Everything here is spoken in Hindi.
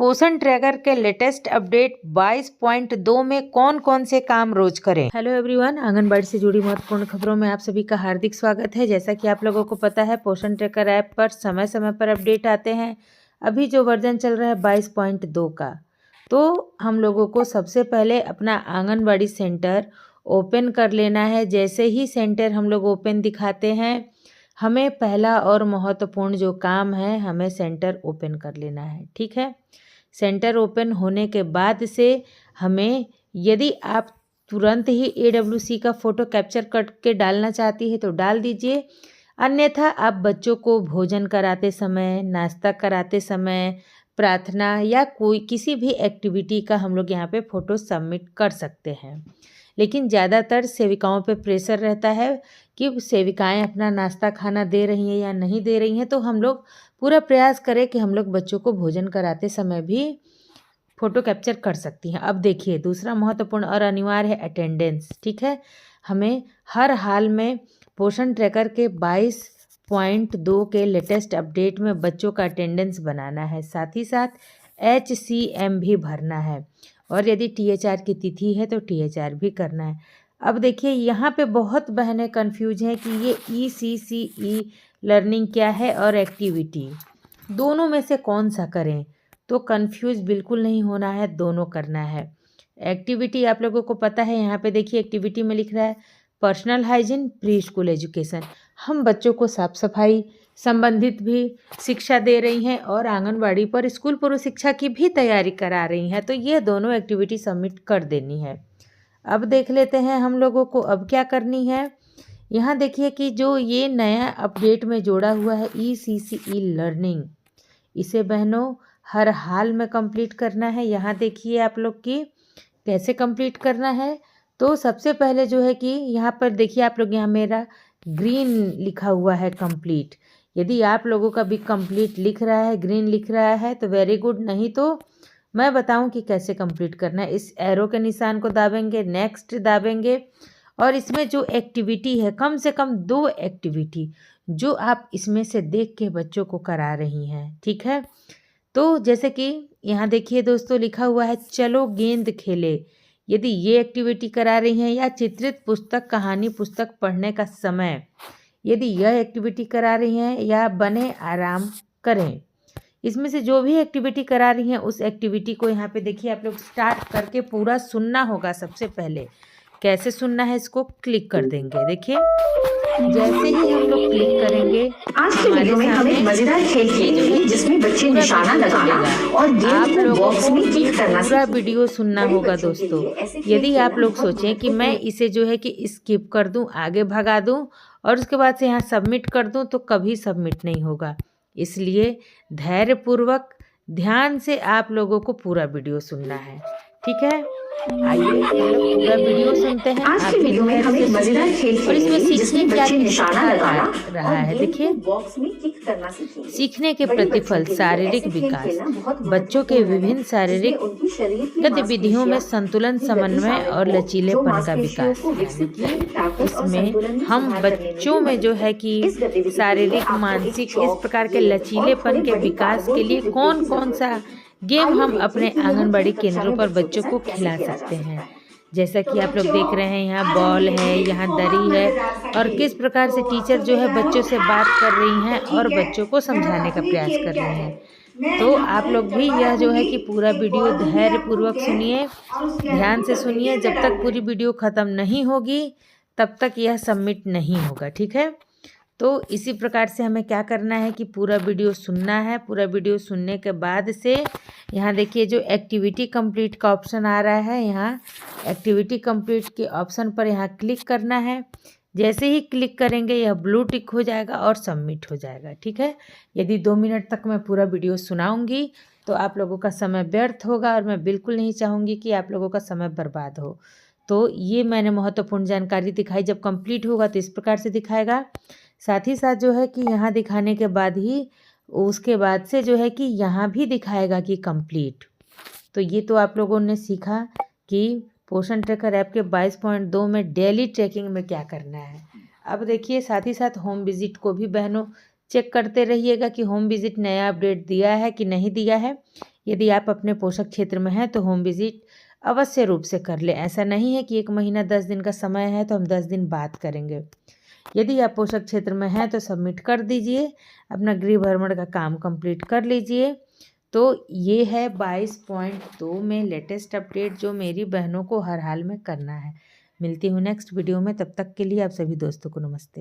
पोषण ट्रैकर के लेटेस्ट अपडेट 22.2 में कौन कौन से काम रोज करें। हेलो एवरीवन, आंगनबाड़ी से जुड़ी महत्वपूर्ण खबरों में आप सभी का हार्दिक स्वागत है। जैसा कि आप लोगों को पता है, पोषण ट्रैकर ऐप पर समय समय पर अपडेट आते हैं। अभी जो वर्जन चल रहा है 22.2 का, तो हम लोगों को सबसे पहले अपना आंगनबाड़ी सेंटर ओपन कर लेना है। जैसे ही सेंटर हम लोग ओपन दिखाते हैं, हमें पहला और महत्वपूर्ण जो काम है, हमें सेंटर ओपन कर लेना है। ठीक है, सेंटर ओपन होने के बाद से हमें, यदि आप तुरंत ही AWC का फ़ोटो कैप्चर करके डालना चाहती है तो डाल दीजिए, अन्यथा आप बच्चों को भोजन कराते समय, नाश्ता कराते समय, प्रार्थना या कोई किसी भी एक्टिविटी का हम लोग यहाँ पे फ़ोटो सबमिट कर सकते हैं। लेकिन ज़्यादातर सेविकाओं पे प्रेशर रहता है कि सेविकाएं अपना नाश्ता खाना दे रही हैं या नहीं दे रही हैं, तो हम लोग पूरा प्रयास करें कि हम लोग बच्चों को भोजन कराते समय भी फ़ोटो कैप्चर कर सकती हैं। अब देखिए, दूसरा महत्वपूर्ण और अनिवार्य है अटेंडेंस। ठीक है, हमें हर हाल में पोषण ट्रैकर के 22.2 के लेटेस्ट अपडेट में बच्चों का अटेंडेंस बनाना है। साथ ही साथ HCM भी भरना है, और यदि THR की तिथि है तो THR भी करना है। अब देखिए, यहाँ पे बहुत बहनें कंफ्यूज हैं कि ये ECCE लर्निंग क्या है और एक्टिविटी, दोनों में से कौन सा करें। तो कंफ्यूज बिल्कुल नहीं होना है, दोनों करना है। एक्टिविटी आप लोगों को पता है, यहाँ पे देखिए एक्टिविटी में लिख रहा है personal hygiene pre school education. हम बच्चों को साफ सफाई संबंधित भी शिक्षा दे रही हैं और आंगनबाड़ी पर स्कूल पूर्व शिक्षा की भी तैयारी करा रही हैं, तो ये दोनों एक्टिविटी सबमिट कर देनी है। अब देख लेते हैं हम लोगों को अब क्या करनी है। यहाँ देखिए कि जो ये नया अपडेट में जोड़ा हुआ है ECCE लर्निंग, इसे बहनों हर हाल में कंप्लीट करना है। यहाँ देखिए आप लोग की कैसे कंप्लीट करना है। तो सबसे पहले जो है कि यहाँ पर देखिए आप लोग, यहाँ मेरा ग्रीन लिखा हुआ है कंप्लीट। यदि आप लोगों का भी कंप्लीट लिख रहा है, ग्रीन लिख रहा है तो वेरी गुड, नहीं तो मैं बताऊं कि कैसे कंप्लीट करना है। इस एरो के निशान को दाबेंगे, नेक्स्ट दाबेंगे, और इसमें जो एक्टिविटी है, कम से कम 2 एक्टिविटी जो आप इसमें से देख के बच्चों को करा रही हैं। ठीक है, तो जैसे कि यहाँ देखिए दोस्तों, लिखा हुआ है चलो गेंद खेले। यदि ये एक्टिविटी करा रही हैं, या चित्रित पुस्तक, कहानी पुस्तक पढ़ने का समय, यदि यह एक्टिविटी करा रही हैं, या बने आराम करें, इसमें से जो भी एक्टिविटी करा रही हैं उस एक्टिविटी को यहाँ पे देखिए आप लोग स्टार्ट करके पूरा सुनना होगा। सबसे पहले कैसे सुनना है, इसको क्लिक कर देंगे। देखिए, जैसे ही हम लोग क्लिक करेंगे, आज के वीडियो में हम एक मजेदार खेल खेलेंगे जिसमें बच्चे निशाना लगाना और गेंद को बॉक्स में किक करना। पूरा वीडियो सुनना होगा दोस्तों। यदि आप लोग सोचें कि मैं इसे जो है कि स्किप कर दूं, आगे भगा दूं और उसके बाद से यहाँ सबमिट कर दूं, तो कभी सबमिट नहीं होगा। इसलिए धैर्यपूर्वक ध्यान से आप लोगों को पूरा वीडियो सुनना है। ठीक है, आइए पूरा वीडियो सुनते हैं। आज के वीडियो में हम एक मजेदार खेल और इसमें खेलेंगे जिसमें बच्चे निशाना लगाना रहा है। देखिए, बॉक्स में किक करना सीखेंगे। सीखने के प्रतिफल, शारीरिक विकास, बच्चों के विभिन्न शारीरिक गतिविधियों में संतुलन, समन्वय और लचीलेपन का विकास। इसमें हम बच्चों में जो है कि शारीरिक, मानसिक, इस प्रकार के लचीलेपन के विकास के लिए कौन कौन सा गेम हम अपने आंगनबाड़ी केंद्रों पर बच्चों को खिला सकते हैं। जैसा कि आप लोग देख रहे हैं, यहाँ बॉल है, यहाँ दरी है, और किस प्रकार से टीचर जो है बच्चों से बात कर रही हैं और बच्चों को समझाने का प्रयास कर रही हैं। तो आप लोग भी यह जो है कि पूरा वीडियो धैर्यपूर्वक सुनिए, ध्यान से सुनिए। जब तक पूरी वीडियो ख़त्म नहीं होगी तब तक यह सबमिट नहीं होगा। ठीक है, तो इसी प्रकार से हमें क्या करना है कि पूरा वीडियो सुनना है। पूरा वीडियो सुनने के बाद से यहाँ देखिए जो एक्टिविटी कंप्लीट का ऑप्शन आ रहा है, यहाँ एक्टिविटी कंप्लीट के ऑप्शन पर यहाँ क्लिक करना है। जैसे ही क्लिक करेंगे यह ब्लू टिक हो जाएगा और सबमिट हो जाएगा। ठीक है, यदि 2 मिनट तक मैं पूरा वीडियो सुनाऊंगी तो आप लोगों का समय व्यर्थ होगा, और मैं बिल्कुल नहीं चाहूँगी कि आप लोगों का समय बर्बाद हो। तो ये मैंने महत्वपूर्ण जानकारी दिखाई। जब कंप्लीट होगा तो इस प्रकार से दिखाएगा। साथ ही साथ जो है कि यहाँ दिखाने के बाद ही उसके बाद से जो है कि यहाँ भी दिखाएगा कि कंप्लीट। तो ये तो आप लोगों ने सीखा कि पोषण ट्रैकर ऐप के 22.2 में डेली ट्रैकिंग में क्या करना है। अब देखिए, साथ ही साथ होम विजिट को भी बहनों चेक करते रहिएगा कि होम विजिट नया अपडेट दिया है कि नहीं दिया है। यदि आप अपने पोषक क्षेत्र में हैं तो होम विजिट अवश्य रूप से कर लें। ऐसा नहीं है कि 1 महीना 10 दिन का समय है तो हम 10 दिन बाद करेंगे। यदि आप पोषक क्षेत्र में हैं तो सबमिट कर दीजिए, अपना गृह भ्रमण का काम कंप्लीट कर लीजिए। तो ये है 22.2 में लेटेस्ट अपडेट जो मेरी बहनों को हर हाल में करना है। मिलती हूँ नेक्स्ट वीडियो में, तब तक के लिए आप सभी दोस्तों को नमस्ते।